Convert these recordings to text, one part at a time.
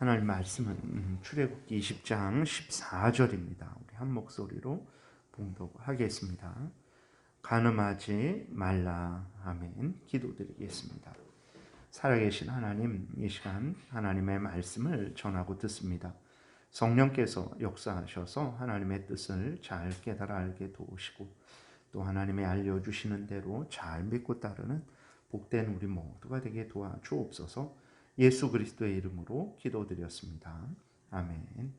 하나님 말씀은 출애굽기 20장 14절입니다. 우리 한 목소리로 봉독하겠습니다. 간음하지 말라. 아멘. 기도드리겠습니다. 살아계신 하나님, 이 시간 하나님의 말씀을 전하고 듣습니다. 성령께서 역사하셔서 하나님의 뜻을 잘 깨달아 알게 도우시고 또 하나님의 알려주시는 대로 잘 믿고 따르는 복된 우리 모두가 되게 도와주옵소서. 예수 그리스도의 이름으로 기도드렸습니다. 아멘.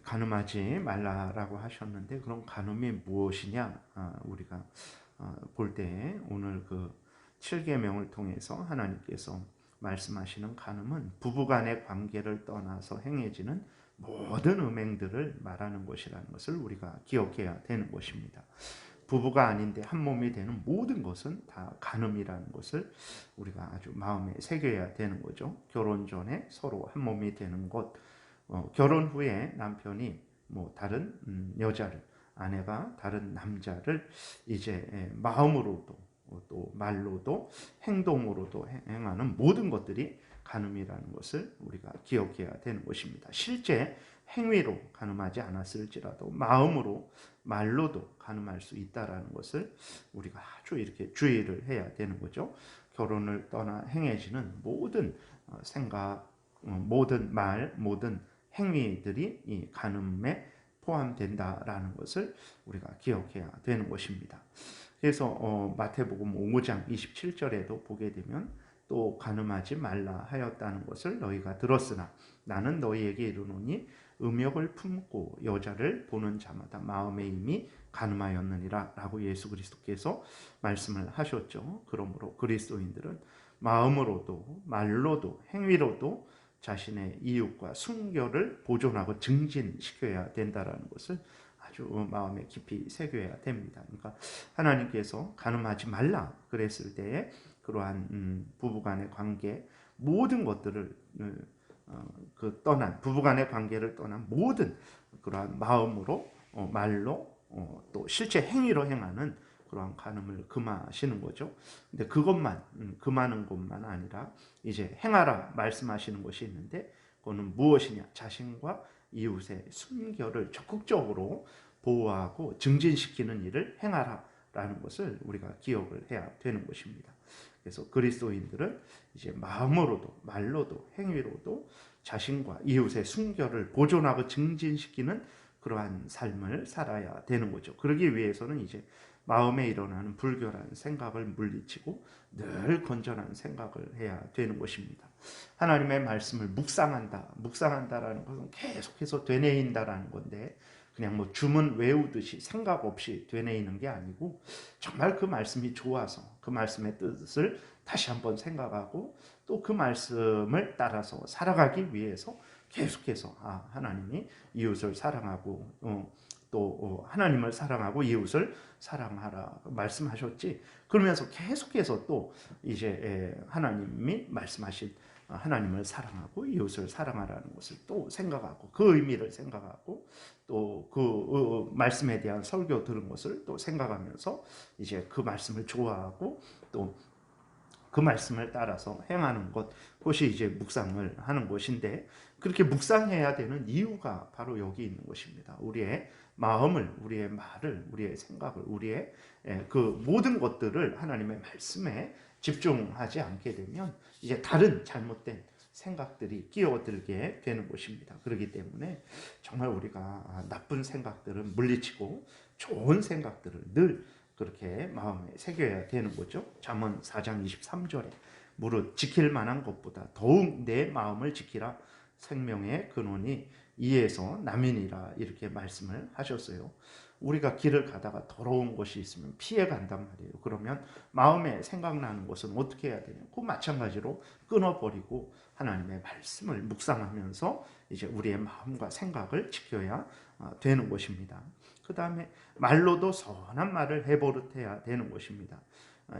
간음하지 말라라고 하셨는데 그럼 간음이 무엇이냐? 우리가 볼 때 오늘 그 7계명을 통해서 하나님께서 말씀하시는 간음은 부부간의 관계를 떠나서 행해지는 모든 음행들을 말하는 것이라는 것을 우리가 기억해야 되는 것입니다. 부부가 아닌데 한 몸이 되는 모든 것은 다 간음이라는 것을 우리가 아주 마음에 새겨야 되는 거죠. 결혼 전에 서로 한 몸이 되는 것, 결혼 후에 남편이 다른 여자를, 아내가 다른 남자를 이제 마음으로도 또 말로도 행동으로도 행하는 모든 것들이 간음이라는 것을 우리가 기억해야 되는 것입니다. 실제 행위로 간음하지 않았을지라도 마음으로 말로도 간음할 수 있다라는 것을 우리가 아주 이렇게 주의를 해야 되는 거죠. 결혼을 떠나 행해지는 모든 생각, 모든 말, 모든 행위들이 이 간음에 포함된다라는 것을 우리가 기억해야 되는 것입니다. 그래서 마태복음 5장 27절에도 보게 되면 또 간음하지 말라 하였다는 것을 너희가 들었으나 나는 너희에게 이르노니 음욕을 품고 여자를 보는 자마다 마음에 이미 간음하였느니라 라고 예수 그리스도께서 말씀을 하셨죠. 그러므로 그리스도인들은 마음으로도 말로도 행위로도 자신의 이웃과 순결을 보존하고 증진시켜야 된다는 것을 아주 마음에 깊이 새겨야 됩니다. 그러니까 하나님께서 간음하지 말라 그랬을 때에 그러한 부부간의 관계 모든 것들을 떠난 부부간의 관계를 떠난 모든 그러한 마음으로 말로 또 실제 행위로 행하는 그러한 간음을 금하시는 거죠. 근데 그것만 금하는 것만 아니라 이제 행하라 말씀하시는 것이 있는데 그거는 무엇이냐? 자신과 이웃의 순결을 적극적으로 보호하고 증진시키는 일을 행하라라는 것을 우리가 기억을 해야 되는 것입니다. 그래서 그리스도인들은 이제 마음으로도 말로도 행위로도 자신과 이웃의 순결을 보존하고 증진시키는 그러한 삶을 살아야 되는 거죠. 그러기 위해서는 이제 마음에 일어나는 불결한 생각을 물리치고 늘 건전한 생각을 해야 되는 것입니다. 하나님의 말씀을 묵상한다라는 것은 계속해서 되뇌인다라는 건데 그냥 주문 외우듯이 생각 없이 되뇌이는 게 아니고 정말 그 말씀이 좋아서 그 말씀의 뜻을 다시 한번 생각하고 또 그 말씀을 따라서 살아가기 위해서 계속해서 하나님이 이웃을 사랑하고 또 하나님을 사랑하고 이웃을 사랑하라 말씀하셨지. 그러면서 계속해서 또 이제 하나님이 말씀하신 하나님을 사랑하고 이웃을 사랑하라는 것을 또 생각하고 그 의미를 생각하고 또 그 말씀에 대한 설교 들은 것을 또 생각하면서 이제 그 말씀을 좋아하고 또 그 말씀을 따라서 행하는 것, 그것이 이제 묵상을 하는 것인데 그렇게 묵상해야 되는 이유가 바로 여기 있는 것입니다. 우리의 마음을, 우리의 말을, 우리의 생각을, 우리의 그 모든 것들을 하나님의 말씀에 집중하지 않게 되면 이제 다른 잘못된 생각들이 끼어들게 되는 것입니다. 그렇기 때문에 정말 우리가 나쁜 생각들을 물리치고 좋은 생각들을 늘 그렇게 마음에 새겨야 되는 거죠. 잠언 4장 23절에 무릇 지킬 만한 것보다 더욱 내 마음을 지키라 생명의 근원이 이에서 남이니라 이렇게 말씀을 하셨어요. 우리가 길을 가다가 더러운 것이 있으면 피해 간단 말이에요. 그러면 마음에 생각나는 것은 어떻게 해야 되냐? 그 마찬가지로 끊어버리고 하나님의 말씀을 묵상하면서 이제 우리의 마음과 생각을 지켜야 되는 것입니다. 그 다음에 말로도 선한 말을 해버릇해야 되는 것입니다.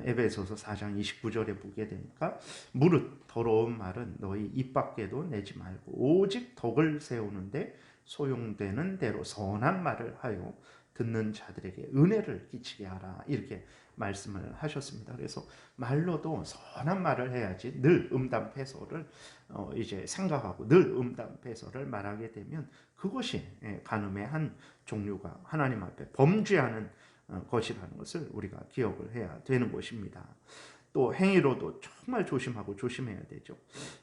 에베소서 4장 29절에 보게 되니까 무릇 더러운 말은 너희 입 밖에도 내지 말고 오직 덕을 세우는데 소용되는 대로 선한 말을 하여 듣는 자들에게 은혜를 끼치게 하라 이렇게 말씀을 하셨습니다. 그래서 말로도 선한 말을 해야지 늘 음담패소를 이제 생각하고 늘 음담패소를 말하게 되면 그것이 간음의 한 종류가 하나님 앞에 범죄하는 것이라는 것을 우리가 기억을 해야 되는 것입니다. 또 행위로도 정말 조심하고 조심해야 되죠.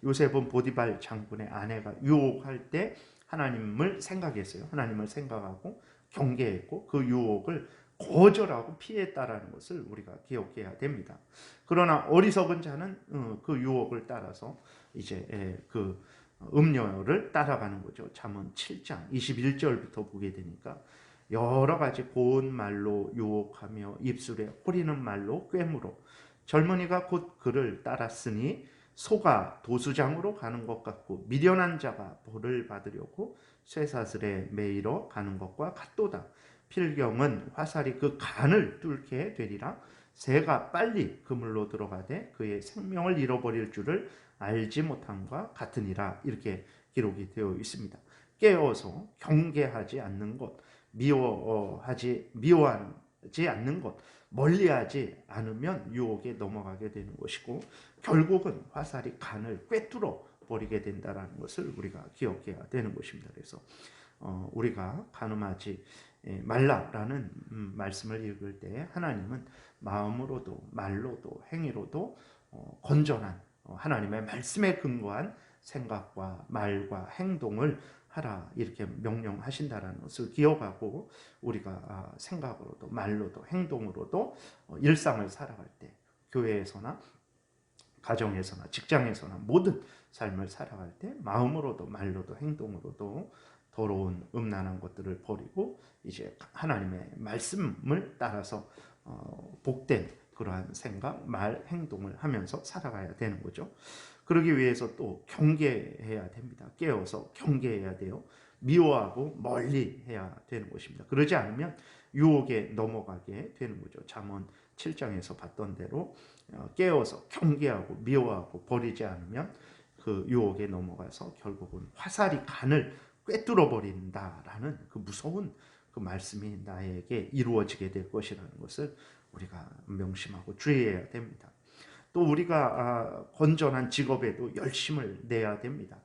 요셉은 보디발 장군의 아내가 유혹할 때 하나님을 생각했어요. 하나님을 생각하고 경계했고 그 유혹을 거절하고 피했다라는 것을 우리가 기억해야 됩니다. 그러나 어리석은 자는 그 유혹을 따라서 이제 그 음료를 따라가는 거죠. 잠언 7장 21절부터 보게 되니까 여러 가지 고운 말로 유혹하며 입술에 호리는 말로 꿰물어 젊은이가 곧 그를 따랐으니 소가 도수장으로 가는 것 같고 미련한 자가 벌을 받으려고 쇠사슬에 매이러 가는 것과 같도다. 필경은 화살이 그 간을 뚫게 되리라. 새가 빨리 그물로 들어가되 그의 생명을 잃어버릴 줄을 알지 못함과 같으니라. 이렇게 기록이 되어 있습니다. 깨어서 경계하지 않는 것, 미워하지 않는 것, 멀리하지 않으면 유혹에 넘어가게 되는 것이고 결국은 화살이 간을 꿰뚫어 버리게 된다는 것을 우리가 기억해야 되는 것입니다. 그래서 우리가 간음하지 말라라는 말씀을 읽을 때 하나님은 마음으로도 말로도 행위로도 건전한 하나님의 말씀에 근거한 생각과 말과 행동을 하라 이렇게 명령하신다라는 것을 기억하고 우리가 생각으로도 말로도 행동으로도 일상을 살아갈 때 교회에서나 가정에서나 직장에서나 모든 삶을 살아갈 때 마음으로도 말로도 행동으로도 더러운 음란한 것들을 버리고 이제 하나님의 말씀을 따라서 복된 그러한 생각, 말, 행동을 하면서 살아가야 되는 거죠. 그러기 위해서 또 경계해야 됩니다. 깨어서 경계해야 돼요. 미워하고 멀리 해야 되는 것입니다. 그러지 않으면 유혹에 넘어가게 되는 거죠. 잠언 7장에서 봤던 대로 깨어서 경계하고 미워하고 버리지 않으면 그 유혹에 넘어가서 결국은 화살이 간을 꿰뚫어 버린다라는 그 무서운 그 말씀이 나에게 이루어지게 될 것이라는 것을 우리가 명심하고 주의해야 됩니다. 또 우리가 건전한 직업에도 열심을 내야 됩니다.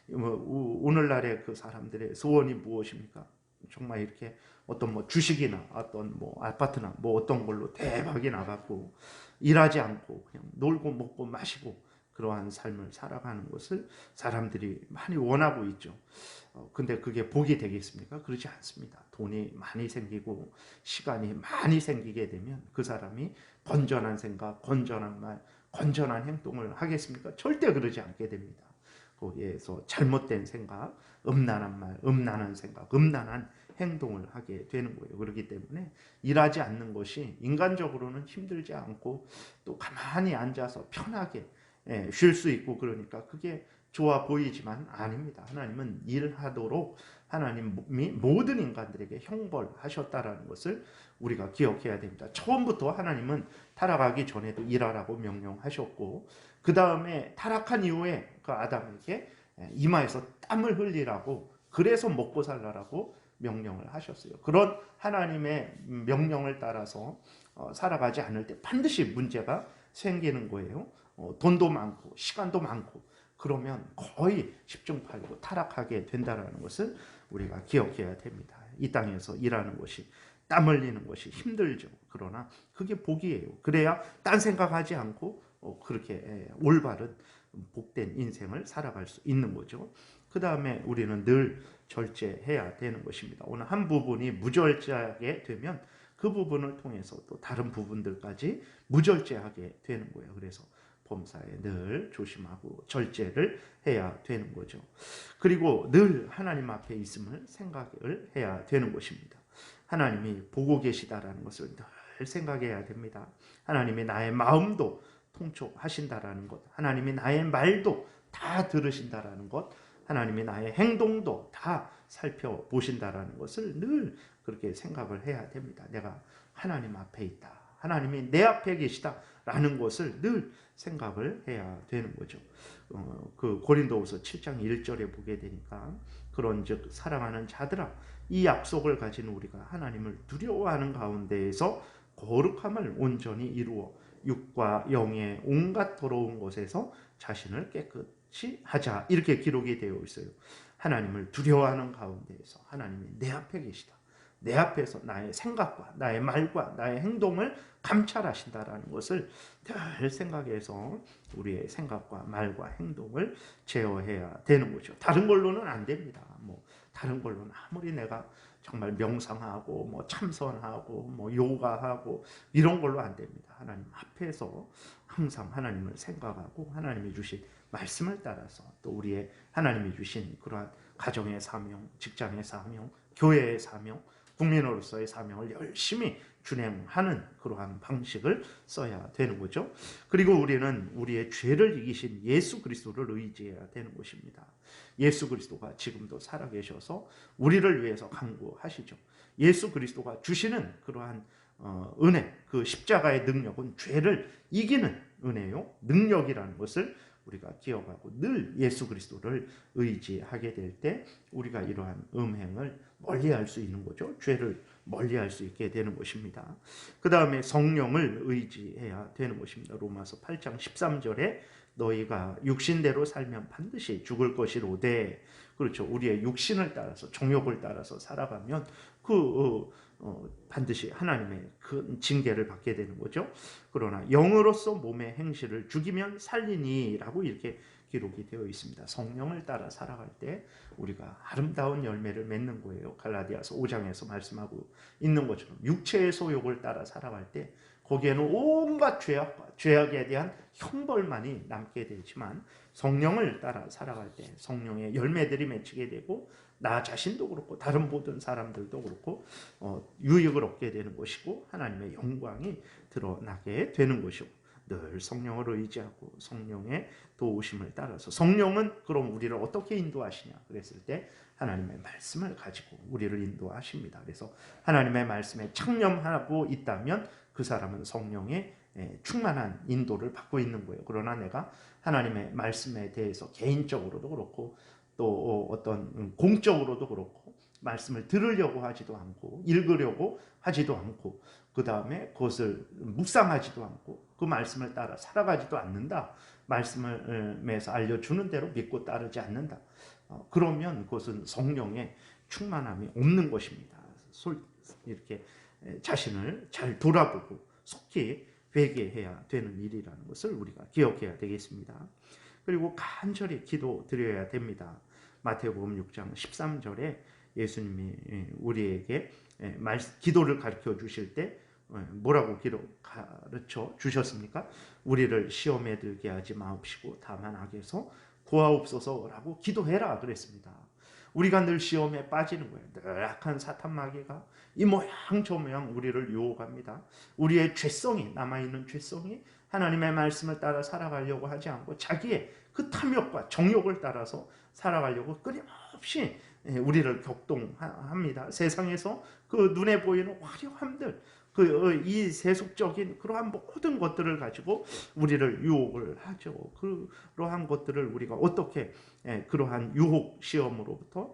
오늘날의 그 사람들의 소원이 무엇입니까? 정말 이렇게 어떤 뭐 주식이나 어떤 뭐 아파트나 뭐 어떤 걸로 대박이 나갖고 일하지 않고 그냥 놀고 먹고 마시고 그러한 삶을 살아가는 것을 사람들이 많이 원하고 있죠. 근데 그게 복이 되겠습니까? 그렇지 않습니다. 돈이 많이 생기고 시간이 많이 생기게 되면 그 사람이 건전한 생각, 건전한 말, 건전한 행동을 하겠습니까? 절대 그러지 않게 됩니다. 거기에서 잘못된 생각, 음란한 말, 음란한 생각, 음란한 행동을 하게 되는 거예요. 그렇기 때문에 일하지 않는 것이 인간적으로는 힘들지 않고 또 가만히 앉아서 편하게 쉴 수 있고 그러니까 그게 좋아 보이지만 아닙니다. 하나님은 일하도록 하나님이 모든 인간들에게 형벌하셨다라는 것을 우리가 기억해야 됩니다. 처음부터 하나님은 타락하기 전에도 일하라고 명령하셨고 그 다음에 타락한 이후에 그 아담에게 이마에서 땀을 흘리라고 그래서 먹고 살라라고 명령을 하셨어요. 그런 하나님의 명령을 따라서 살아가지 않을 때 반드시 문제가 생기는 거예요. 돈도 많고 시간도 많고 그러면 거의 십중팔구 타락하게 된다는 것을 우리가 기억해야 됩니다. 이 땅에서 일하는 것이 땀 흘리는 것이 힘들죠. 그러나 그게 복이에요. 그래야 딴 생각하지 않고 그렇게 올바른 복된 인생을 살아갈 수 있는 거죠. 그 다음에 우리는 늘 절제해야 되는 것입니다. 오늘 한 부분이 무절제하게 되면 그 부분을 통해서 또 다른 부분들까지 무절제하게 되는 거예요. 그래서 범사에 늘 조심하고 절제를 해야 되는 거죠. 그리고 늘 하나님 앞에 있음을 생각을 해야 되는 것입니다. 하나님이 보고 계시다라는 것을 늘 생각해야 됩니다. 하나님이 나의 마음도 통촉하신다라는 것, 하나님이 나의 말도 다 들으신다라는 것, 하나님이 나의 행동도 다 살펴보신다라는 것을 늘 그렇게 생각을 해야 됩니다. 내가 하나님 앞에 있다. 하나님이 내 앞에 계시다라는 것을 늘 생각을 해야 되는 거죠. 그 고린도후서 7장 1절에 보게 되니까 그런즉 사랑하는 자들아 이 약속을 가진 우리가 하나님을 두려워하는 가운데에서 거룩함을 온전히 이루어 육과 영의 온갖 더러운 것에서 자신을 깨끗이 하자. 이렇게 기록이 되어 있어요. 하나님을 두려워하는 가운데에서 하나님이 내 앞에 계시다. 내 앞에서 나의 생각과 나의 말과 나의 행동을 감찰하신다라는 것을 늘 생각해서 우리의 생각과 말과 행동을 제어해야 되는 거죠. 다른 걸로는 안 됩니다. 다른 걸로는 아무리 내가 정말 명상하고 참선하고 요가하고 이런 걸로 안 됩니다. 하나님 앞에서 항상 하나님을 생각하고 하나님이 주신 말씀을 따라서 또 우리의 하나님이 주신 그러한 가정의 사명, 직장의 사명, 교회의 사명, 국민으로서의 사명을 열심히 준행하는 그러한 방식을 써야 되는 거죠. 그리고 우리는 우리의 죄를 이기신 예수 그리스도를 의지해야 되는 것입니다. 예수 그리스도가 지금도 살아계셔서 우리를 위해서 간구하시죠. 예수 그리스도가 주시는 그러한 은혜, 그 십자가의 능력은 죄를 이기는 은혜요, 능력이라는 것을 우리가 기억하고 늘 예수 그리스도를 의지하게 될 때 우리가 이러한 음행을 멀리할 수 있는 거죠. 죄를 멀리할 수 있게 되는 것입니다. 그 다음에 성령을 의지해야 되는 것입니다. 로마서 8장 13절에 너희가 육신대로 살면 반드시 죽을 것이로되, 그렇죠. 우리의 육신을 따라서 정욕을 따라서 살아가면 반드시 하나님의 그 징계를 받게 되는 거죠. 그러나 영으로서 몸의 행실을 죽이면 살리니라고 이렇게 기록이 되어 있습니다. 성령을 따라 살아갈 때 우리가 아름다운 열매를 맺는 거예요. 갈라디아서 5장에서 말씀하고 있는 것처럼 육체의 소욕을 따라 살아갈 때 거기에는 온갖 죄악에 대한 형벌만이 남게 되지만 성령을 따라 살아갈 때 성령의 열매들이 맺히게 되고 나 자신도 그렇고 다른 모든 사람들도 그렇고 유익을 얻게 되는 것이고 하나님의 영광이 드러나게 되는 것이고, 늘 성령을 의지하고 성령의 도우심을 따라서, 성령은 그럼 우리를 어떻게 인도하시냐 그랬을 때 하나님의 말씀을 가지고 우리를 인도하십니다. 그래서 하나님의 말씀에 창념하고 있다면 그 사람은 성령의 충만한 인도를 받고 있는 거예요. 그러나 내가 하나님의 말씀에 대해서 개인적으로도 그렇고 또 어떤 공적으로도 그렇고 말씀을 들으려고 하지도 않고 읽으려고 하지도 않고 그 다음에 그것을 묵상하지도 않고 그 말씀을 따라 살아가지도 않는다. 말씀에서 알려주는 대로 믿고 따르지 않는다. 그러면 그것은 성령의 충만함이 없는 것입니다. 이렇게 자신을 잘 돌아보고 속히 회개해야 되는 일이라는 것을 우리가 기억해야 되겠습니다. 그리고 간절히 기도드려야 됩니다. 마태복음 6장 13절에 예수님이 우리에게 기도를 가르쳐 주실 때 뭐라고 가르쳐 주셨습니까? 우리를 시험에 들게 하지 마옵시고 다만 악에서 구하옵소서라고 기도해라 그랬습니다. 우리가 늘 시험에 빠지는 거예요. 늘 악한 사탄 마귀가 이 모양 저 모양 우리를 유혹합니다. 우리의 죄성이, 남아있는 죄성이 하나님의 말씀을 따라 살아가려고 하지 않고 자기의 그 탐욕과 정욕을 따라서 살아가려고 끊임없이 우리를 격동합니다. 세상에서 그 눈에 보이는 화려함들, 이 세속적인 그러한 모든 것들을 가지고 우리를 유혹을 하죠. 그러한 것들을 우리가 어떻게 그러한 유혹 시험으로부터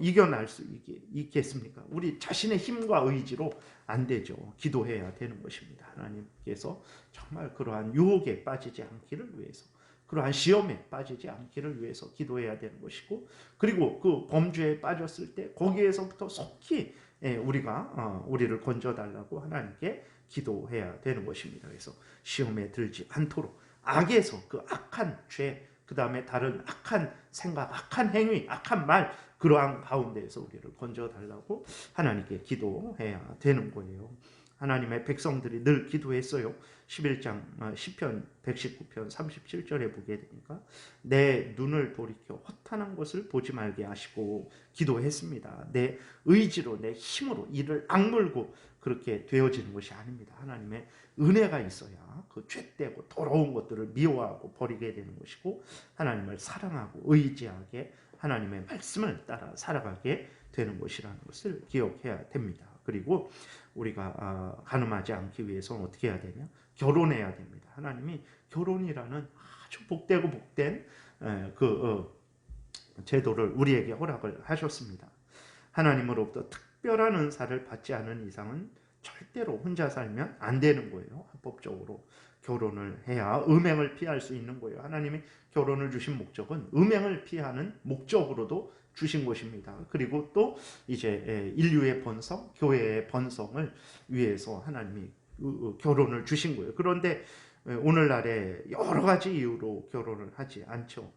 이겨낼 수 있겠습니까? 우리 자신의 힘과 의지로 안 되죠. 기도해야 되는 것입니다. 하나님께서 정말 그러한 유혹에 빠지지 않기를 위해서, 그러한 시험에 빠지지 않기를 위해서 기도해야 되는 것이고, 그리고 그 범죄에 빠졌을 때 거기에서부터 속히 우리를 건져달라고 하나님께 기도해야 되는 것입니다. 그래서 시험에 들지 않도록 악에서, 그 악한 죄, 그 다음에 다른 악한 생각, 악한 행위, 악한 말, 그러한 가운데에서 우리를 건져달라고 하나님께 기도해야 되는 거예요. 하나님의 백성들이 늘 기도했어요. 11장 시편 119편 37절에 보게 되니까 내 눈을 돌이켜 허탄한 것을 보지 말게 하시고 기도했습니다. 내 의지로 내 힘으로 이를 악물고 그렇게 되어지는 것이 아닙니다. 하나님의 은혜가 있어야 그 죄되고 더러운 것들을 미워하고 버리게 되는 것이고 하나님을 사랑하고 의지하게 하나님의 말씀을 따라 살아가게 되는 것이라는 것을 기억해야 됩니다. 그리고 우리가 가늠하지 않기 위해서는 어떻게 해야 되냐? 결혼해야 됩니다. 하나님이 결혼이라는 아주 복되고 복된 제도를 우리에게 허락을 하셨습니다. 하나님으로부터 특별한 은사를 받지 않은 이상은 절대로 혼자 살면 안 되는 거예요. 합법적으로 결혼을 해야 음행을 피할 수 있는 거예요. 하나님이 결혼을 주신 목적은 음행을 피하는 목적으로도 주신 것입니다. 그리고 또 이제 인류의 번성, 교회의 번성을 위해서 하나님이 결혼을 주신 거예요. 그런데 오늘날에 여러 가지 이유로 결혼을 하지 않죠.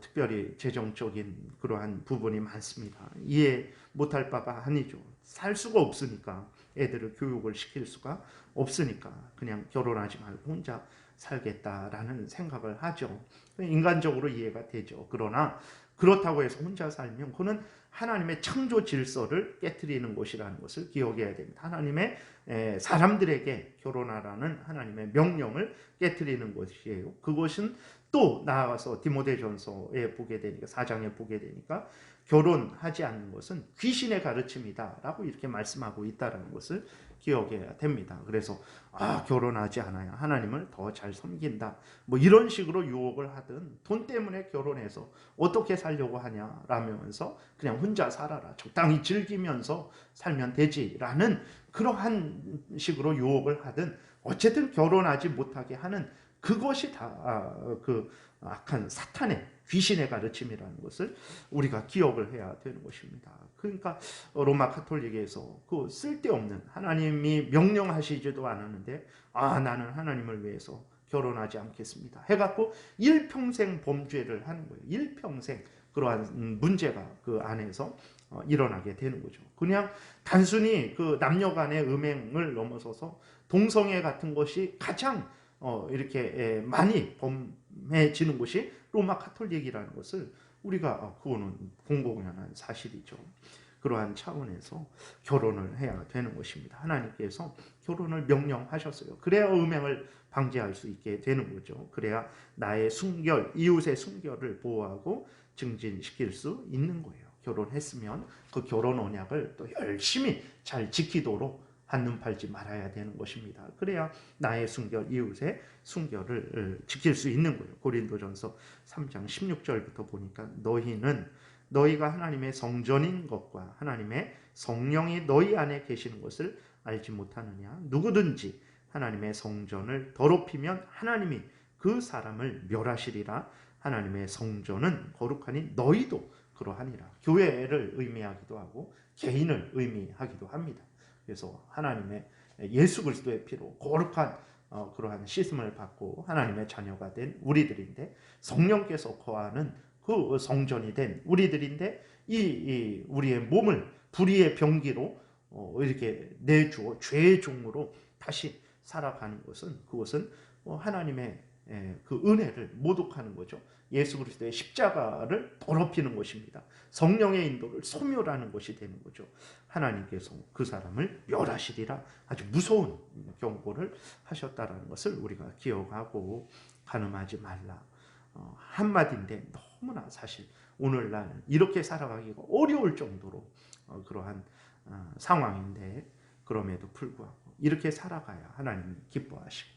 특별히 재정적인 그러한 부분이 많습니다. 이해 못할 바가 아니죠. 살 수가 없으니까, 애들을 교육을 시킬 수가 없으니까 그냥 결혼하지 말고 혼자 살겠다라는 생각을 하죠. 인간적으로 이해가 되죠. 그러나 그렇다고 해서 혼자 살면 그는 하나님의 창조 질서를 깨트리는 것이라는 것을 기억해야 됩니다. 하나님의 사람들에게 결혼하라는 하나님의 명령을 깨트리는 것이에요. 그것은 또 나아가서 디모데전서에 보게 되니까, 4장에 보게 되니까 결혼하지 않는 것은 귀신의 가르침이다라고 이렇게 말씀하고 있다는 것을 기억해야 됩니다. 그래서 결혼하지 않아야 하나님을 더 잘 섬긴다, 뭐 이런 식으로 유혹을 하든, 돈 때문에 결혼해서 어떻게 살려고 하냐라면서 그냥 혼자 살아라, 적당히 즐기면서 살면 되지라는 그러한 식으로 유혹을 하든, 어쨌든 결혼하지 못하게 하는 그것이 다 그 악한 사탄의, 귀신의 가르침이라는 것을 우리가 기억을 해야 되는 것입니다. 그러니까 로마 카톨릭에서 그 쓸데없는, 하나님이 명령하시지도 않았는데 나는 하나님을 위해서 결혼하지 않겠습니다 해갖고 일평생 범죄를 하는 거예요. 일평생 그러한 문제가 그 안에서 일어나게 되는 거죠. 그냥 단순히 그 남녀 간의 음행을 넘어서서 동성애 같은 것이 가장 이렇게 많이 범해지는 것이 로마 카톨릭이라는 것을 우리가 그거는 공공연한 사실이죠. 그러한 차원에서 결혼을 해야 되는 것입니다. 하나님께서 결혼을 명령하셨어요. 그래야 음행을 방지할 수 있게 되는 거죠. 그래야 나의 순결, 이웃의 순결을 보호하고 증진시킬 수 있는 거예요. 결혼했으면 그 결혼 언약을 또 열심히 잘 지키도록 한눈 팔지 말아야 되는 것입니다. 그래야 나의 순결, 이웃의 순결을 지킬 수 있는 거예요. 고린도전서 3장 16절부터 보니까 너희가 하나님의 성전인 것과 하나님의 성령이 너희 안에 계시는 것을 알지 못하느냐. 누구든지 하나님의 성전을 더럽히면 하나님이 그 사람을 멸하시리라. 하나님의 성전은 거룩하니 너희도 그러하니라. 교회를 의미하기도 하고 개인을 의미하기도 합니다. 그래서 하나님의 예수 그리스도의 피로 거룩한 그러한 씻음을 받고 하나님의 자녀가 된 우리들인데, 성령께서 거하는 그 성전이 된 우리들인데, 이 우리의 몸을 불의의 병기로 이렇게 내주어 죄의 종으로 다시 살아가는 것은, 그것은 하나님의 그 은혜를 모독하는 거죠. 예수 그리스도의 십자가를 더럽히는 것입니다. 성령의 인도를 소멸하는 것이 되는 거죠. 하나님께서 그 사람을 멸하시리라, 아주 무서운 경고를 하셨다는 것을 우리가 기억하고 간음하지 말라. 한마디인데 너무나 사실 오늘날 이렇게 살아가기가 어려울 정도로 그러한 상황인데, 그럼에도 불구하고 이렇게 살아가야 하나님이 기뻐하시고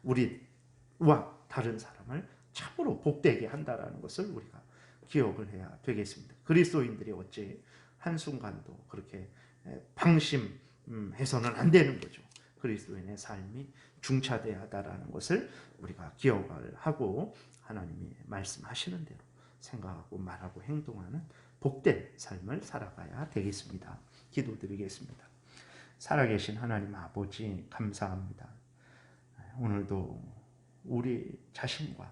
우리와 다른 사람을 참으로 복되게 한다는 것을 우리가 기억을 해야 되겠습니다. 그리스도인들이 어찌 한순간도 그렇게 방심해서는 안 되는 거죠. 그리스도인의 삶이 중차대해야 한다는 것을 우리가 기억을 하고 하나님이 말씀하시는 대로 생각하고 말하고 행동하는 복된 삶을 살아가야 되겠습니다. 기도드리겠습니다. 살아계신 하나님 아버지, 감사합니다. 오늘도 우리 자신과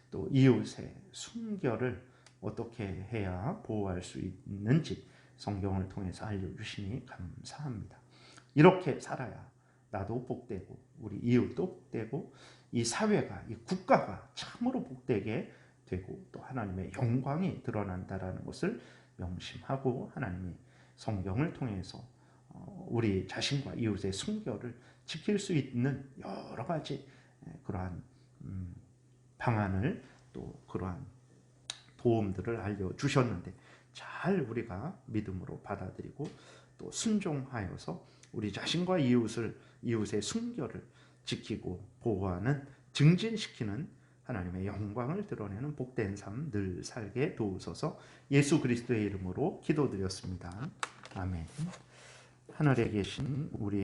또 이웃의 순결을 어떻게 해야 보호할 수 있는지 성경을 통해서 알려주시니 감사합니다. 이렇게 살아야 나도 복되고 우리 이웃도 복되고 이 사회가, 이 국가가 참으로 복되게 되고 또 하나님의 영광이 드러난다라는 것을 명심하고, 하나님이 성경을 통해서 우리 자신과 이웃의 순결을 지킬 수 있는 여러 가지 그러한 방안을, 또 그러한 도움들을 알려주셨는데 잘 우리가 믿음으로 받아들이고 또 순종하여서 우리 자신과 이웃의 순결을 지키고 보호하는, 증진시키는 하나님의 영광을 드러내는 복된 삶 늘 살게 도우소서. 예수 그리스도의 이름으로 기도드렸습니다. 아멘. 하늘에 계신 우리